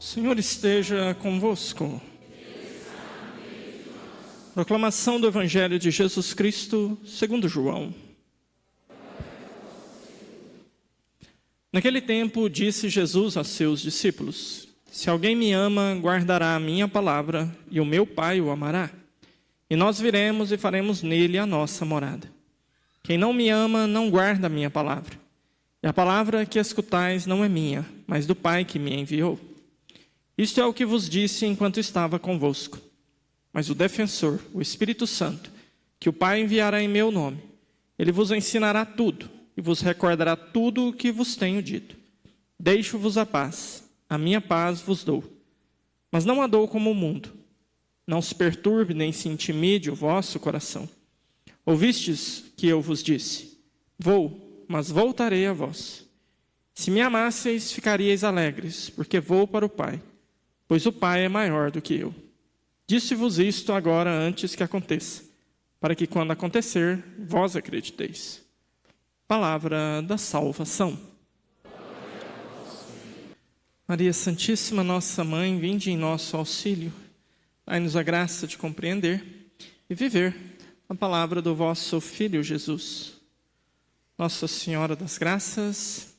Senhor esteja convosco. Proclamação do Evangelho de Jesus Cristo, segundo João. Naquele tempo, disse Jesus a seus discípulos: Se alguém me ama, guardará a minha palavra, e o meu Pai o amará. E nós viremos e faremos nele a nossa morada. Quem não me ama, não guarda a minha palavra. E a palavra que escutais não é minha, mas do Pai que me enviou. Isto é o que vos disse enquanto estava convosco. Mas o defensor, o Espírito Santo, que o Pai enviará em meu nome, ele vos ensinará tudo e vos recordará tudo o que vos tenho dito. Deixo-vos a paz, a minha paz vos dou. Mas não a dou como o mundo. Não se perturbe nem se intimide o vosso coração. Ouvistes que eu vos disse: Vou, mas voltarei a vós. Se me amasseis, ficaríeis alegres, porque vou para o Pai, pois o Pai é maior do que eu. Disse-vos isto agora antes que aconteça, para que quando acontecer, vós acrediteis. Palavra da salvação. Maria Santíssima, nossa Mãe, vinde em nosso auxílio. Dai-nos a graça de compreender e viver a palavra do vosso Filho Jesus. Nossa Senhora das Graças.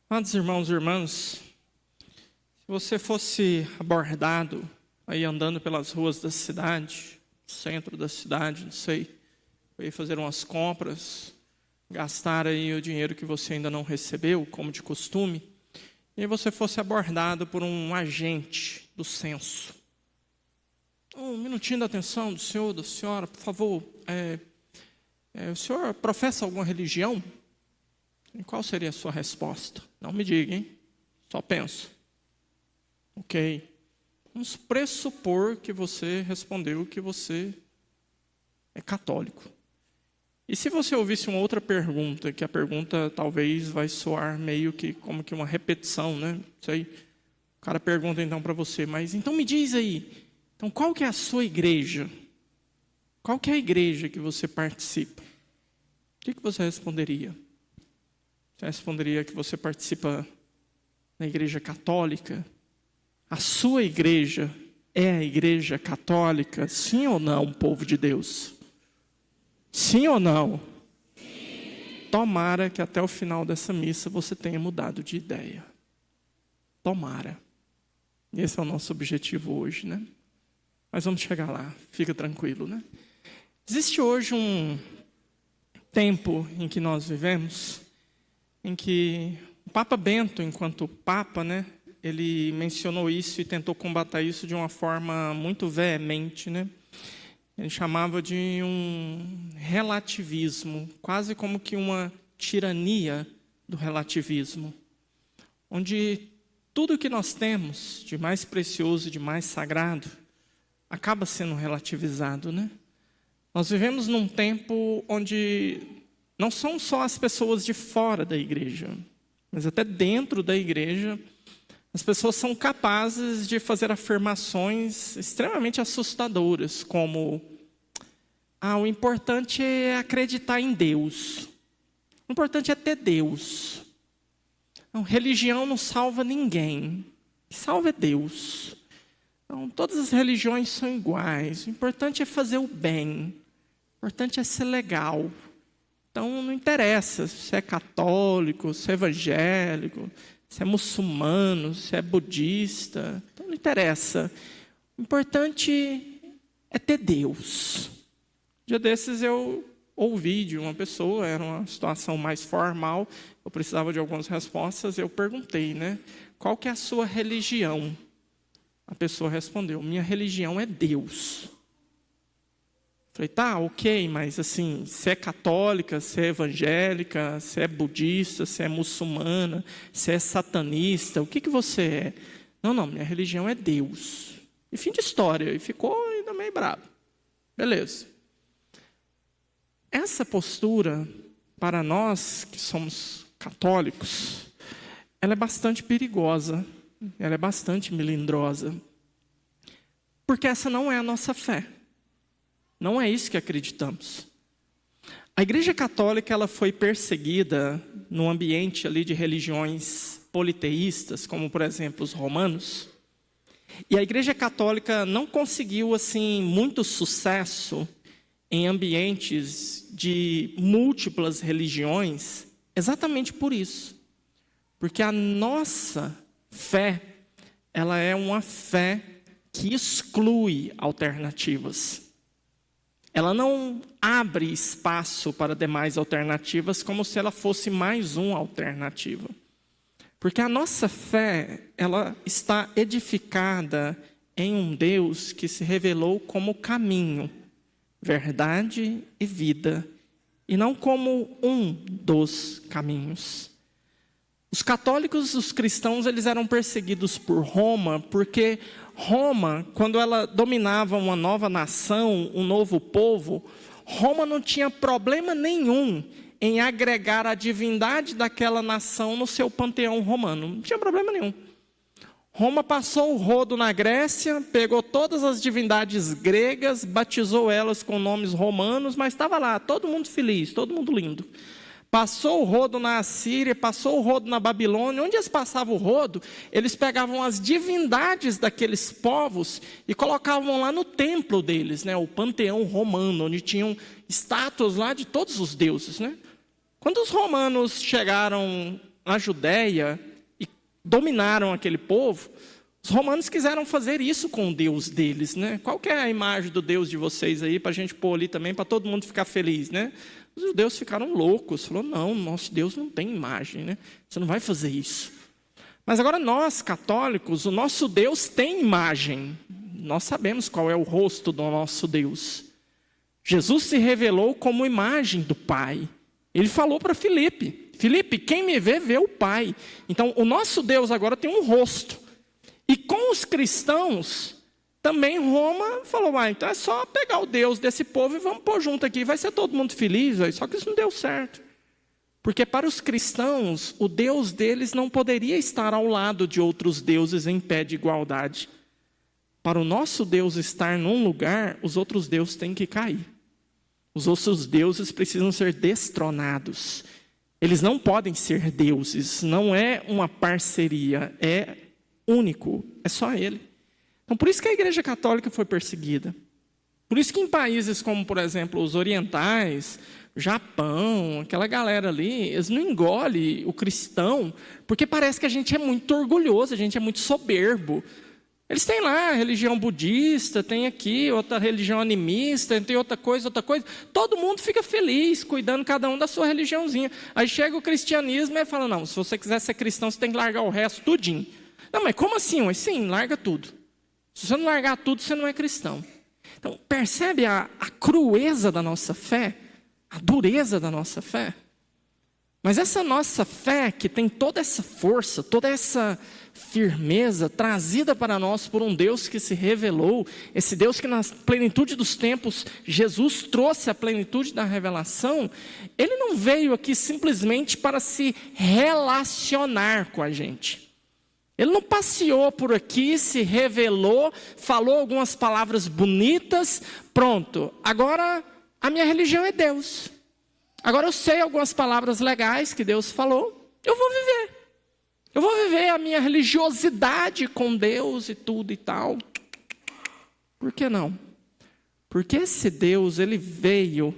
Amados irmãos e irmãs, se você fosse abordado aí andando pelas ruas da cidade, centro da cidade, não sei, ir fazer umas compras, gastar aí o dinheiro que você ainda não recebeu, como de costume, e aí você fosse abordado por um agente do censo. Um minutinho da atenção do senhor, da senhora, por favor. O senhor professa alguma religião? E qual seria a sua resposta? Não me diga, hein? Só penso. Ok. Vamos pressupor que você respondeu que você é católico. E se você ouvisse uma outra pergunta, que a pergunta talvez vai soar meio que como que uma repetição, né? Não sei. O cara pergunta então para você, mas então me diz aí, então qual que é a sua igreja? Qual que é a igreja que você participa? O que você responderia? Você responderia que você participa da igreja católica? A sua igreja é a igreja católica? Sim ou não, povo de Deus? Sim ou não? Sim. Tomara que até o final dessa missa você tenha mudado de ideia. Tomara. Esse é o nosso objetivo hoje, né? Mas vamos chegar lá, fica tranquilo, né? Existe hoje um tempo em que nós vivemos, em que o Papa Bento, enquanto Papa, né, ele mencionou isso e tentou combater isso de uma forma muito veemente, né? Ele chamava de um relativismo, quase como que uma tirania do relativismo, onde tudo que nós temos de mais precioso e de mais sagrado acaba sendo relativizado, né? Nós vivemos num tempo onde não são só as pessoas de fora da igreja, mas até dentro da igreja, as pessoas são capazes de fazer afirmações extremamente assustadoras, como: o importante é acreditar em Deus. O importante é ter Deus. Religião não salva ninguém. O que salva é Deus. Então, todas as religiões são iguais. O importante é fazer o bem. O importante é ser legal. Então, não interessa se é católico, se é evangélico, se é muçulmano, se é budista. Então, não interessa. O importante é ter Deus. Um dia desses eu ouvi de uma pessoa, era uma situação mais formal, eu precisava de algumas respostas, eu perguntei, né? Qual que é a sua religião? A pessoa respondeu: minha religião é Deus. Falei, tá, ok, mas assim, se é católica, se é evangélica, se é budista, se é muçulmana, se é satanista, o que você é? Não, minha religião é Deus. E fim de história, e ficou ainda meio bravo. Beleza. Essa postura, para nós que somos católicos, ela é bastante perigosa, ela é bastante melindrosa, porque essa não é a nossa fé. Não é isso que acreditamos. A Igreja Católica ela foi perseguida no ambiente ali de religiões politeístas, como por exemplo os romanos. E a Igreja Católica não conseguiu assim muito sucesso em ambientes de múltiplas religiões, exatamente por isso. Porque a nossa fé, ela é uma fé que exclui alternativas. Ela não abre espaço para demais alternativas como se ela fosse mais uma alternativa. Porque a nossa fé, ela está edificada em um Deus que se revelou como caminho, verdade e vida, e não como um dos caminhos. Os católicos, os cristãos, eles eram perseguidos por Roma, porque Roma, quando ela dominava uma nova nação, um novo povo, Roma não tinha problema nenhum em agregar a divindade daquela nação no seu panteão romano. Não tinha problema nenhum. Roma passou o rodo na Grécia, pegou todas as divindades gregas, batizou elas com nomes romanos, mas estava lá, todo mundo feliz, todo mundo lindo. Passou o rodo na Assíria, passou o rodo na Babilônia. Onde eles passavam o rodo, eles pegavam as divindades daqueles povos e colocavam lá no templo deles, né, o panteão romano, onde tinham estátuas lá de todos os deuses, né? Quando os romanos chegaram na Judéia e dominaram aquele povo, os romanos quiseram fazer isso com o Deus deles, né? Qual que é a imagem do Deus de vocês aí, para a gente pôr ali também, para todo mundo ficar feliz, né? Os judeus ficaram loucos, falou, não, nosso Deus não tem imagem, né? Você não vai fazer isso. Mas agora nós, católicos, o nosso Deus tem imagem. Nós sabemos qual é o rosto do nosso Deus. Jesus se revelou como imagem do Pai. Ele falou para Filipe, Filipe, quem me vê, vê o Pai. Então, o nosso Deus agora tem um rosto. E com os cristãos, também Roma falou, então é só pegar o Deus desse povo e vamos pôr junto aqui, vai ser todo mundo feliz. Só que isso não deu certo. Porque para os cristãos, o Deus deles não poderia estar ao lado de outros deuses em pé de igualdade. Para o nosso Deus estar num lugar, os outros deuses têm que cair. Os outros deuses precisam ser destronados. Eles não podem ser deuses, não é uma parceria, é único, é só ele. Então, por isso que a Igreja Católica foi perseguida. Por isso que em países como, por exemplo, os orientais, Japão, aquela galera ali, eles não engolem o cristão, porque parece que a gente é muito orgulhoso, a gente é muito soberbo. Eles têm lá a religião budista, tem aqui outra religião animista, tem outra coisa. Todo mundo fica feliz, cuidando cada um da sua religiãozinha. Aí chega o cristianismo e fala, não, se você quiser ser cristão, você tem que largar o resto tudinho. Não, mas como assim? Mas sim, larga tudo. Se você não largar tudo, você não é cristão. Então, percebe a crueza da nossa fé? A dureza da nossa fé? Mas essa nossa fé, que tem toda essa força, toda essa firmeza, trazida para nós por um Deus que se revelou, esse Deus que na plenitude dos tempos, Jesus trouxe a plenitude da revelação, ele não veio aqui simplesmente para se relacionar com a gente. Ele não passeou por aqui, se revelou, falou algumas palavras bonitas, pronto, agora a minha religião é Deus. Agora eu sei algumas palavras legais que Deus falou, eu vou viver. Eu vou viver a minha religiosidade com Deus e tudo e tal. Por que não? Porque esse Deus, ele veio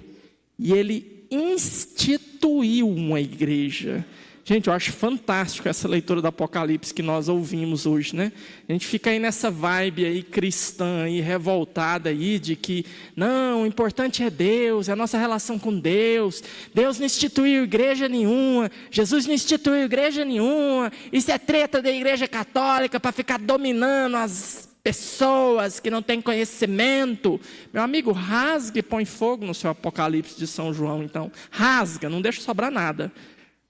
e ele instituiu uma igreja. Gente, eu acho fantástico essa leitura do Apocalipse que nós ouvimos hoje, né? A gente fica aí nessa vibe aí cristã aí, revoltada aí de que, não, o importante é Deus, é a nossa relação com Deus. Deus não instituiu igreja nenhuma, Jesus não instituiu igreja nenhuma. Isso é treta da igreja católica para ficar dominando as pessoas que não têm conhecimento. Meu amigo, rasgue e põe fogo no seu Apocalipse de São João, então. Rasga, não deixa sobrar nada.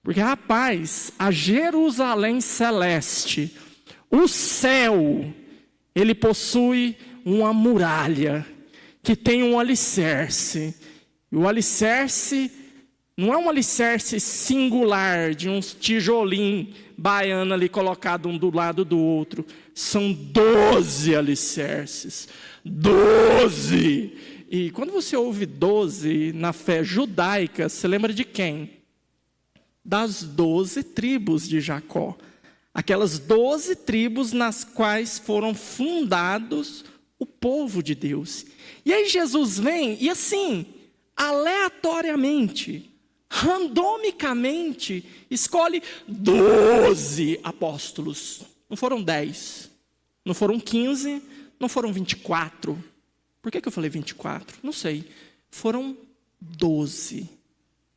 Porque, rapaz, a Jerusalém celeste, o céu, ele possui uma muralha que tem um alicerce. E o alicerce não é um alicerce singular de uns tijolinhos baiano ali colocado um do lado do outro. São 12 alicerces. 12! E quando você ouve 12 na fé judaica, você lembra de quem? Das 12 tribos de Jacó. Aquelas 12 tribos nas quais foram fundados o povo de Deus. E aí Jesus vem e assim, aleatoriamente, randomicamente, escolhe 12 apóstolos. Não foram 10, não foram 15, não foram 24. Por que eu falei 24? Não sei. Foram 12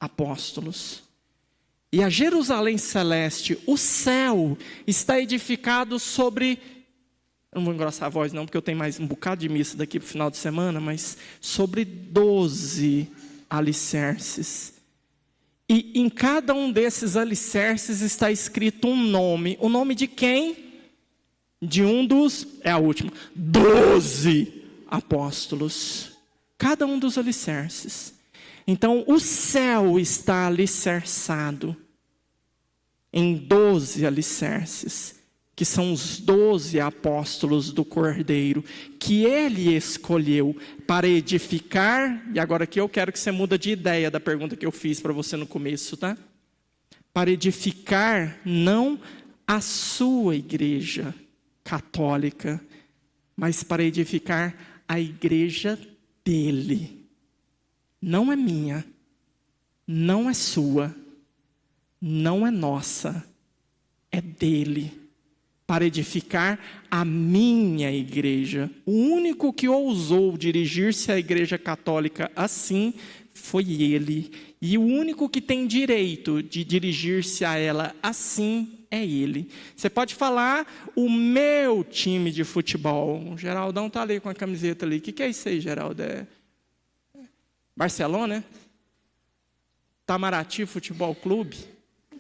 apóstolos. E a Jerusalém celeste, o céu, está edificado sobre... Eu não vou engrossar a voz não, porque eu tenho mais um bocado de missa daqui para o final de semana, mas sobre 12 alicerces. E em cada um desses alicerces está escrito um nome. O nome de quem? De um dos... É a última. 12 apóstolos. Cada um dos alicerces. Então, o céu está alicerçado em 12 alicerces, que são os 12 apóstolos do Cordeiro, que ele escolheu para edificar, e agora aqui eu quero que você mude de ideia da pergunta que eu fiz para você no começo, tá? Para edificar não a sua igreja católica, mas para edificar a igreja dele. Não é minha, não é sua, não é nossa, é dele. Para edificar a minha igreja. O único que ousou dirigir-se à igreja católica assim foi ele. E o único que tem direito de dirigir-se a ela assim é ele. Você pode falar, o meu time de futebol. O Geraldão está ali com a camiseta ali. O que é isso aí, Geraldo? É Barcelona, né? Itamaraty Futebol Clube.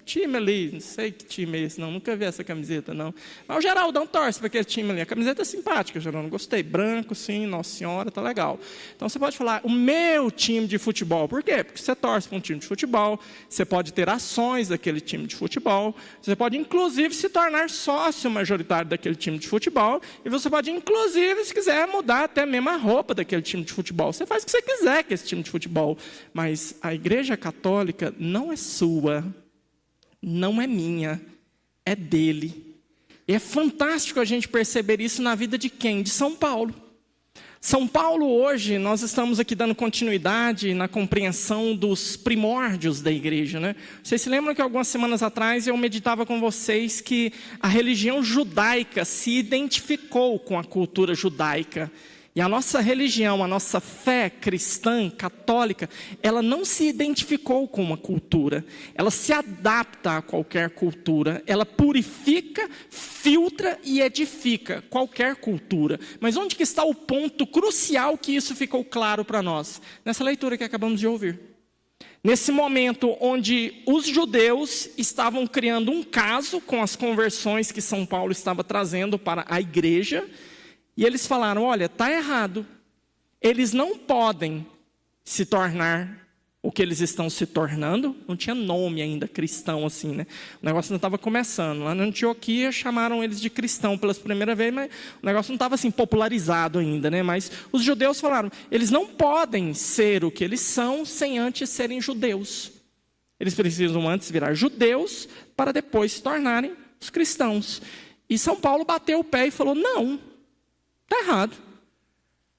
Time ali, não sei que time é esse, não, nunca vi essa camiseta, não. Mas o Geraldão torce para aquele time ali, a camiseta é simpática, Geraldão, gostei, branco, sim, Nossa Senhora, tá legal. Então você pode falar, o meu time de futebol, por quê? Porque você torce para um time de futebol, você pode ter ações daquele time de futebol, você pode inclusive se tornar sócio majoritário daquele time de futebol, e você pode inclusive, se quiser, mudar até mesmo a roupa daquele time de futebol. Você faz o que você quiser com esse time de futebol, mas a igreja católica não é sua, não é minha, é dele. E é fantástico a gente perceber isso na vida de quem? De São Paulo. São Paulo hoje, nós estamos aqui dando continuidade na compreensão dos primórdios da igreja, né? Vocês se lembram que algumas semanas atrás eu meditava com vocês que a religião judaica se identificou com a cultura judaica. E a nossa religião, a nossa fé cristã, católica, ela não se identificou com uma cultura. Ela se adapta a qualquer cultura. Ela purifica, filtra e edifica qualquer cultura. Mas onde que está o ponto crucial que isso ficou claro para nós? Nessa leitura que acabamos de ouvir. Nesse momento onde os judeus estavam criando um caso com as conversões que São Paulo estava trazendo para a igreja, e eles falaram, olha, está errado. Eles não podem se tornar o que eles estão se tornando. Não tinha nome ainda cristão assim, né? O negócio ainda estava começando. Lá na Antioquia chamaram eles de cristão pela primeira vez, mas o negócio não estava assim popularizado ainda, né? Mas os judeus falaram, eles não podem ser o que eles são sem antes serem judeus. Eles precisam antes virar judeus para depois se tornarem os cristãos. E São Paulo bateu o pé e falou, não. Está errado.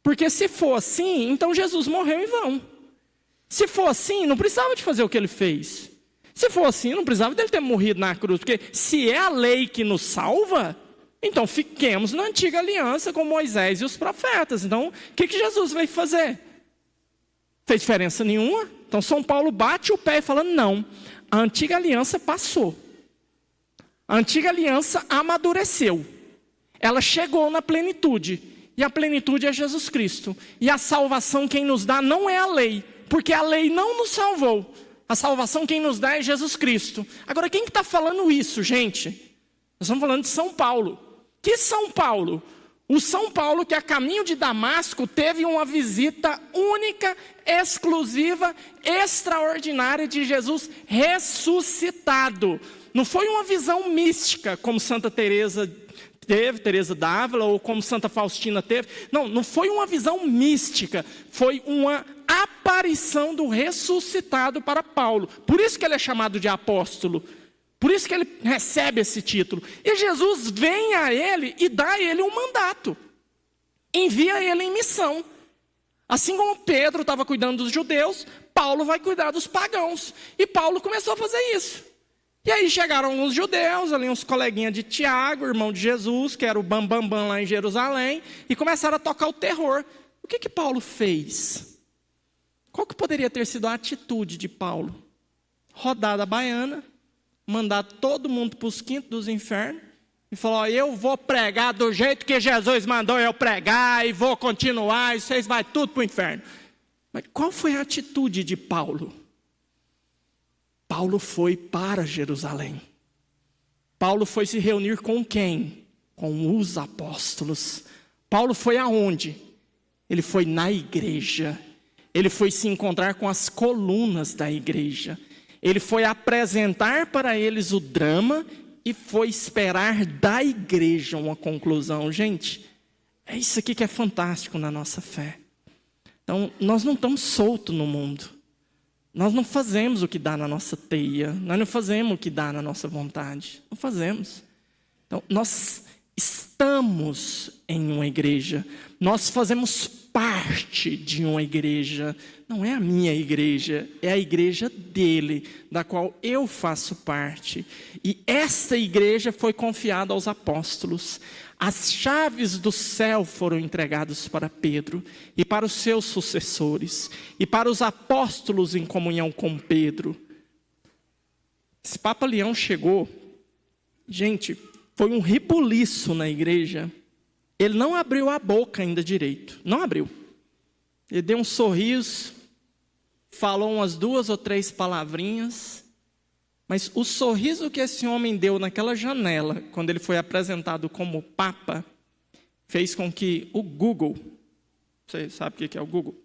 Porque se for assim, então Jesus morreu em vão. Se for assim, não precisava de fazer o que ele fez. Se for assim, não precisava dele ter morrido na cruz. Porque se é a lei que nos salva, então fiquemos na antiga aliança com Moisés e os profetas. Então, o que Jesus veio fazer? Fez diferença nenhuma? Então São Paulo bate o pé e fala, não, a antiga aliança passou. A antiga aliança amadureceu. Ela chegou na plenitude, e a plenitude é Jesus Cristo. E a salvação quem nos dá não é a lei, porque a lei não nos salvou. A salvação quem nos dá é Jesus Cristo. Agora, quem que está falando isso, gente? Nós estamos falando de São Paulo. Que São Paulo? O São Paulo que a caminho de Damasco teve uma visita única, exclusiva, extraordinária de Jesus ressuscitado. Não foi uma visão mística, como Santa Teresa teve, Teresa d'Ávila, ou como Santa Faustina teve. Não, não foi uma visão mística, foi uma aparição do ressuscitado para Paulo. Por isso que ele é chamado de apóstolo, por isso que ele recebe esse título. E Jesus vem a ele e dá a ele um mandato, envia ele em missão. Assim como Pedro estava cuidando dos judeus, Paulo vai cuidar dos pagãos. E Paulo começou a fazer isso. E aí chegaram alguns judeus, ali uns coleguinhas de Tiago, irmão de Jesus, que era o bambambam lá em Jerusalém, e começaram a tocar o terror. O que Paulo fez? Qual que poderia ter sido a atitude de Paulo? Rodada baiana, mandar todo mundo para os quintos dos infernos, e falou: eu vou pregar do jeito que Jesus mandou eu pregar, e vou continuar, e vocês vão tudo para o inferno. Mas qual foi a atitude de Paulo? Paulo foi para Jerusalém. Paulo foi se reunir com quem? Com os apóstolos. Paulo foi aonde? Ele foi na igreja. Ele foi se encontrar com as colunas da igreja. Ele foi apresentar para eles o drama e foi esperar da igreja uma conclusão. Gente, é isso aqui que é fantástico na nossa fé. Então, nós não estamos soltos no mundo. Nós não fazemos o que dá na nossa teia. Nós não fazemos o que dá na nossa vontade. Não fazemos. Então, nós estamos em uma igreja. Nós fazemos parte de uma igreja. Não é a minha igreja, é a igreja dele, da qual eu faço parte. E essa igreja foi confiada aos apóstolos. As chaves do céu foram entregadas para Pedro e para os seus sucessores e para os apóstolos em comunhão com Pedro. Esse Papa Leão chegou, gente, foi um rebuliço na igreja. Ele não abriu a boca ainda direito, não abriu. Ele deu um sorriso, falou umas 2 ou 3 palavrinhas. Mas o sorriso que esse homem deu naquela janela, quando ele foi apresentado como Papa, fez com que o Google, você sabe o que é o Google?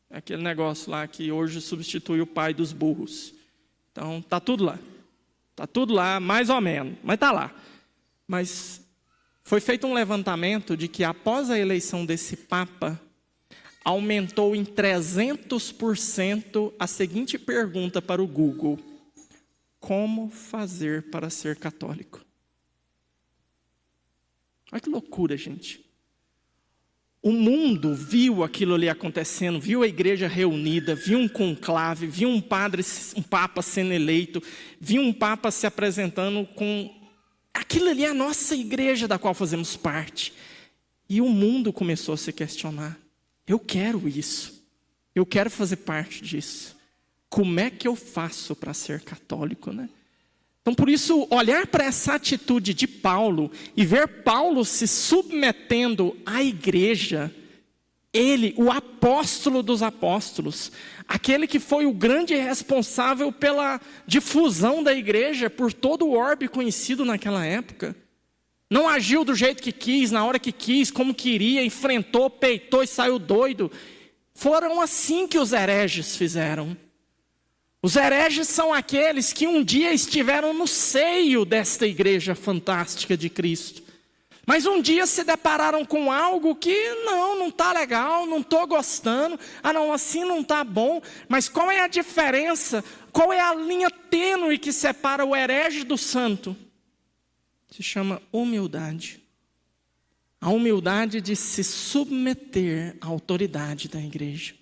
É aquele negócio lá que hoje substitui o pai dos burros. Então, está tudo lá. Está tudo lá, mais ou menos, mas está lá. Mas foi feito um levantamento de que após a eleição desse Papa, aumentou em 300% a seguinte pergunta para o Google: como fazer para ser católico? Olha que loucura, gente. O mundo viu aquilo ali acontecendo, viu a igreja reunida, viu um conclave, viu um papa sendo eleito, viu um papa se apresentando com... Aquilo ali é a nossa igreja da qual fazemos parte. E o mundo começou a se questionar. Eu quero isso. Eu quero fazer parte disso. Como é que eu faço para ser católico, né? Então, por isso, olhar para essa atitude de Paulo e ver Paulo se submetendo à igreja, ele, o apóstolo dos apóstolos, aquele que foi o grande responsável pela difusão da igreja por todo o orbe conhecido naquela época, não agiu do jeito que quis, na hora que quis, como queria, enfrentou, peitou e saiu doido. Foram assim que os hereges fizeram. Os hereges são aqueles que um dia estiveram no seio desta igreja fantástica de Cristo. Mas um dia se depararam com algo que não está legal, não estou gostando. Ah não, assim não está bom. Mas qual é a diferença? Qual é a linha tênue que separa o herege do santo? Se chama humildade. A humildade de se submeter à autoridade da igreja.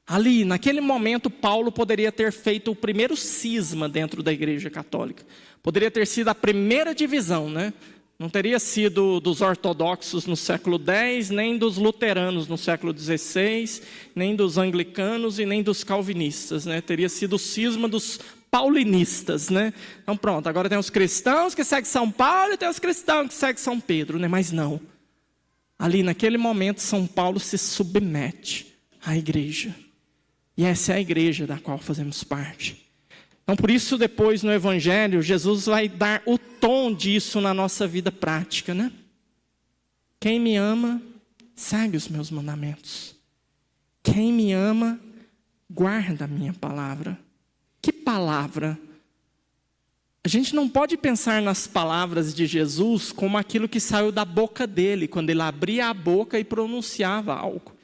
Ali, naquele momento, Paulo poderia ter feito o primeiro cisma dentro da igreja católica. Poderia ter sido a primeira divisão, né? Não teria sido dos ortodoxos no século X, nem dos luteranos no século XVI, nem dos anglicanos e nem dos calvinistas, né? Teria sido o cisma dos paulinistas, né? Então pronto, agora tem os cristãos que seguem São Paulo e tem os cristãos que seguem São Pedro, né? Mas não. Ali, naquele momento, São Paulo se submete à igreja. E essa é a igreja da qual fazemos parte. Então, por isso, depois no Evangelho, Jesus vai dar o tom disso na nossa vida prática, né? Quem me ama, segue os meus mandamentos. Quem me ama, guarda a minha palavra. Que palavra? A gente não pode pensar nas palavras de Jesus como aquilo que saiu da boca dele, quando ele abria a boca e pronunciava algo.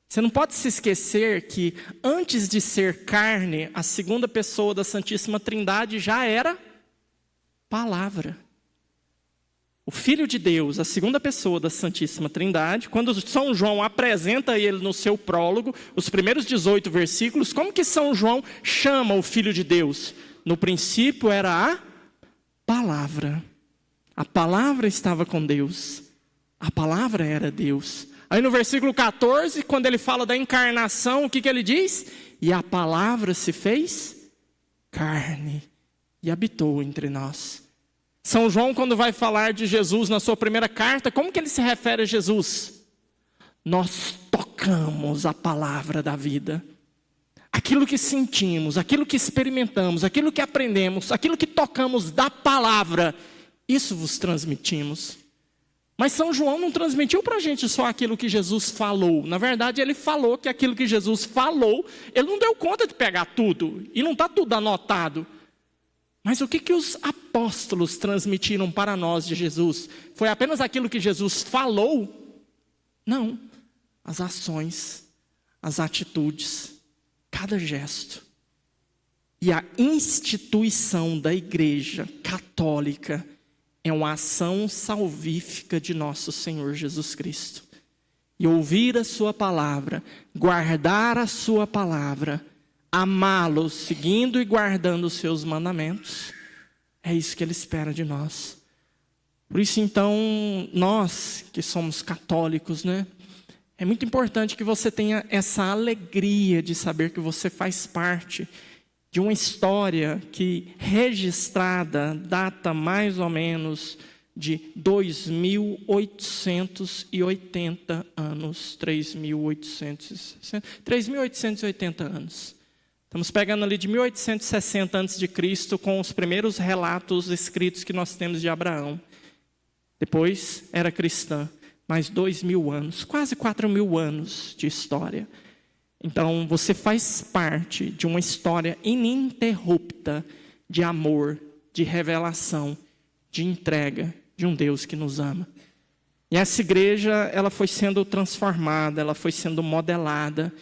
Você não pode se esquecer que antes de ser carne, a segunda pessoa da Santíssima Trindade já era palavra. O Filho de Deus, a segunda pessoa da Santíssima Trindade, quando São João apresenta ele no seu prólogo, os primeiros 18 versículos, como que São João chama o Filho de Deus? No princípio era a palavra. A palavra estava com Deus. A palavra era Deus. Aí no versículo 14, quando ele fala da encarnação, o que ele diz? E a palavra se fez carne e habitou entre nós. São João, quando vai falar de Jesus na sua primeira carta, como que ele se refere a Jesus? Nós tocamos a palavra da vida. Aquilo que sentimos, aquilo que experimentamos, aquilo que aprendemos, aquilo que tocamos da palavra, isso vos transmitimos. Mas São João não transmitiu para a gente só aquilo que Jesus falou. Na verdade, ele falou que aquilo que Jesus falou, ele não deu conta de pegar tudo. E não está tudo anotado. Mas o que os apóstolos transmitiram para nós de Jesus? Foi apenas aquilo que Jesus falou? Não. As ações, as atitudes, cada gesto. E a instituição da Igreja Católica é uma ação salvífica de nosso Senhor Jesus Cristo. E ouvir a sua palavra, guardar a sua palavra, amá-lo, seguindo e guardando os seus mandamentos, é isso que ele espera de nós. Por isso, então, nós que somos católicos, né? É muito importante que você tenha essa alegria de saber que você faz parte de uma história que, registrada, data mais ou menos de 2.880 anos, 3.880 anos. Estamos pegando ali de 1860 a.C., com os primeiros relatos escritos que nós temos de Abraão. Depois era cristã, mais 2.000 anos, quase 4.000 anos de história. Então, você faz parte de uma história ininterrupta de amor, de revelação, de entrega de um Deus que nos ama. E essa igreja, ela foi sendo transformada, ela foi sendo modelada.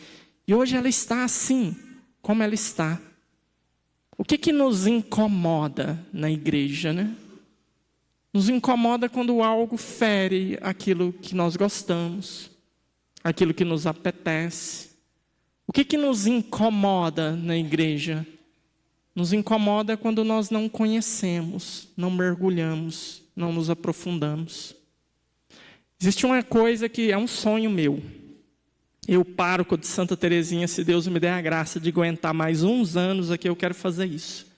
E hoje ela está assim, como ela está. O que nos incomoda na igreja, né? Nos incomoda quando algo fere aquilo que nós gostamos, aquilo que nos apetece. O que nos incomoda na igreja? Nos incomoda quando nós não conhecemos, não mergulhamos, não nos aprofundamos. Existe uma coisa que é um sonho meu. Eu, pároco de Santa Teresinha, se Deus me der a graça de aguentar mais uns anos aqui, eu quero fazer isso.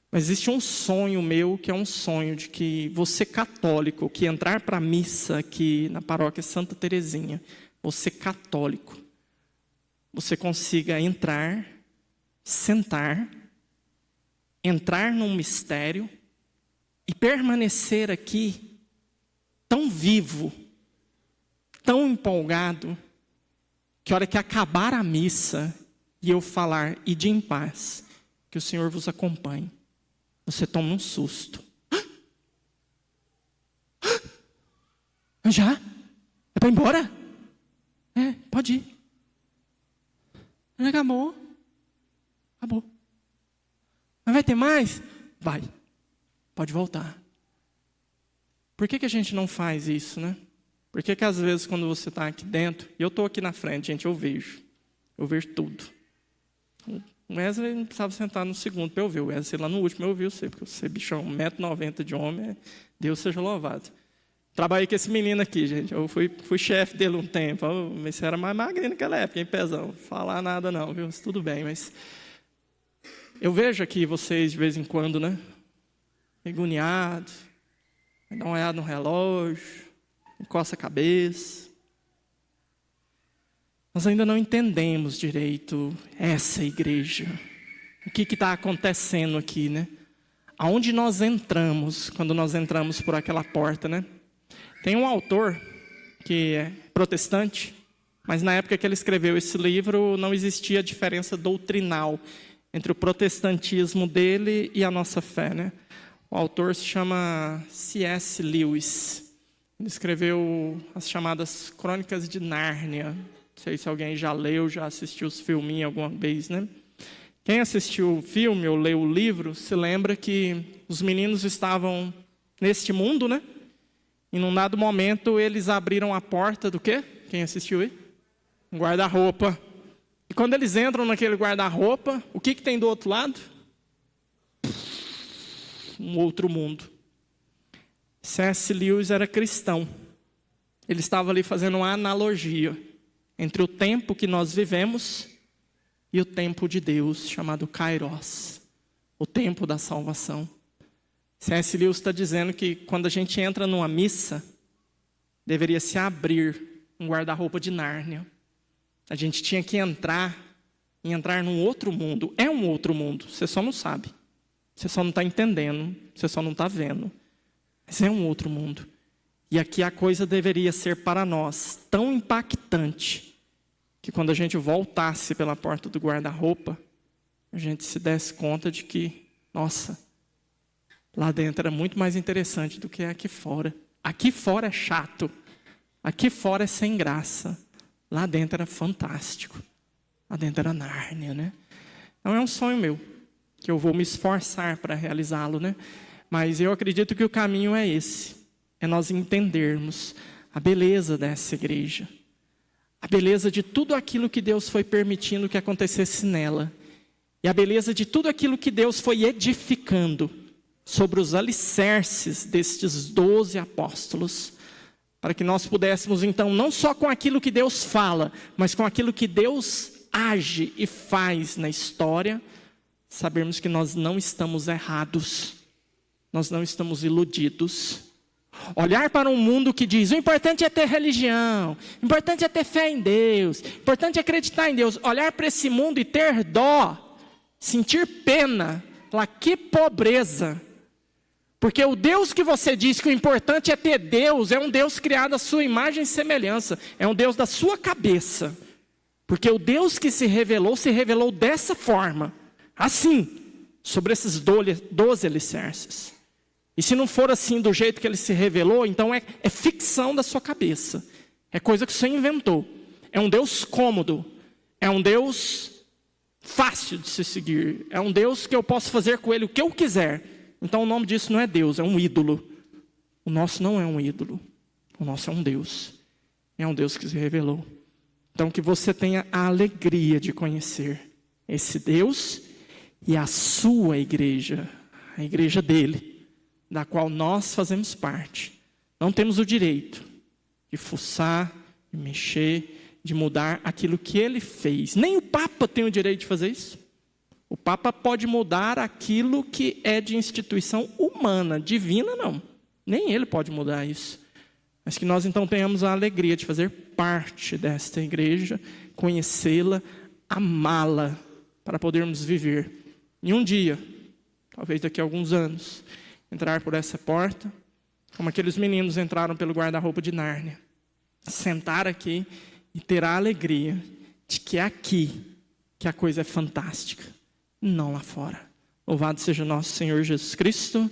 Mas existe um sonho meu, que é um sonho de que você católico, que entrar para a missa aqui na paróquia Santa Teresinha, você católico, você consiga entrar, sentar, entrar num mistério e permanecer aqui tão vivo, tão empolgado, que a hora que acabar a missa e eu falar, ide em paz, que o Senhor vos acompanhe, você toma um susto. Já? É para ir embora? É, pode ir. Acabou. Acabou. Mas vai ter mais? Vai. Pode voltar. Por que a gente não faz isso, né? Por que às vezes quando você está aqui dentro, e eu estou aqui na frente, gente, eu vejo tudo. O Wesley não precisava sentar no segundo para eu ver. O Wesley lá no último eu vi você, porque você bichão, 1,90 m de homem, Deus seja louvado. Trabalhei com esse menino aqui, gente. Eu fui chefe dele um tempo. Mas você era mais magrinho naquela época, hein, pezão? Falar nada não, viu? Mas tudo bem, mas... Eu vejo aqui vocês de vez em quando, né? Agoniados. Dá uma olhada no relógio. Encosta a cabeça. Nós ainda não entendemos direito essa igreja. O que está acontecendo aqui, né? Aonde nós entramos, quando nós entramos por aquela porta, né? Tem um autor que é protestante, mas na época que ele escreveu esse livro não existia diferença doutrinal entre o protestantismo dele e a nossa fé, né? O autor se chama C.S. Lewis. Ele escreveu as chamadas Crônicas de Nárnia. Não sei se alguém já leu, já assistiu os filminhos alguma vez, né? Quem assistiu o filme ou leu o livro, se lembra que os meninos estavam neste mundo, né? E num dado momento eles abriram a porta do quê? Quem assistiu aí? Um guarda-roupa. E quando eles entram naquele guarda-roupa, o que tem do outro lado? Um outro mundo. C.S. Lewis era cristão. Ele estava ali fazendo uma analogia entre o tempo que nós vivemos e o tempo de Deus, chamado Kairos, o tempo da salvação. C.S. Lewis está dizendo que quando a gente entra numa missa, deveria se abrir um guarda-roupa de Nárnia. A gente tinha que entrar num outro mundo. É um outro mundo, você só não sabe. Você só não está entendendo, você só não está vendo. Mas é um outro mundo. E aqui a coisa deveria ser para nós tão impactante que quando a gente voltasse pela porta do guarda-roupa, a gente se desse conta de que, nossa, lá dentro era muito mais interessante do que aqui fora. Aqui fora é chato. Aqui fora é sem graça. Lá dentro era fantástico. Lá dentro era Nárnia, né? Então é um sonho meu, que eu vou me esforçar para realizá-lo, né? Mas eu acredito que o caminho é esse. É nós entendermos a beleza dessa igreja. A beleza de tudo aquilo que Deus foi permitindo que acontecesse nela. E a beleza de tudo aquilo que Deus foi edificando sobre os alicerces destes 12 apóstolos. Para que nós pudéssemos, então, não só com aquilo que Deus fala, mas com aquilo que Deus age e faz na história, sabermos que nós não estamos errados. Nós não estamos iludidos. Olhar para um mundo que diz, o importante é ter religião, o importante é ter fé em Deus, o importante é acreditar em Deus. Olhar para esse mundo e ter dó, sentir pena, falar, que pobreza. Porque o Deus que você diz que o importante é ter Deus, é um Deus criado à sua imagem e semelhança, é um Deus da sua cabeça. Porque o Deus que se revelou dessa forma, assim, sobre esses 12 alicerces. E se não for assim do jeito que ele se revelou, então é ficção da sua cabeça. É coisa que você inventou. É um Deus cômodo. É um Deus fácil de se seguir. É um Deus que eu posso fazer com ele o que eu quiser. Então o nome disso não é Deus, é um ídolo. O nosso não é um ídolo. O nosso é um Deus. É um Deus que se revelou. Então que você tenha a alegria de conhecer esse Deus e a sua igreja. A igreja dele, da qual nós fazemos parte. Não temos o direito de fuçar, de mexer, de mudar aquilo que ele fez. Nem o Papa tem o direito de fazer isso. O Papa pode mudar aquilo que é de instituição humana, divina não. Nem ele pode mudar isso. Mas que nós então tenhamos a alegria de fazer parte desta igreja, conhecê-la, amá-la, para podermos viver. E um dia, talvez daqui a alguns anos, entrar por essa porta, como aqueles meninos entraram pelo guarda-roupa de Nárnia. Sentar aqui e ter a alegria de que é aqui que a coisa é fantástica, não lá fora. Louvado seja nosso Senhor Jesus Cristo.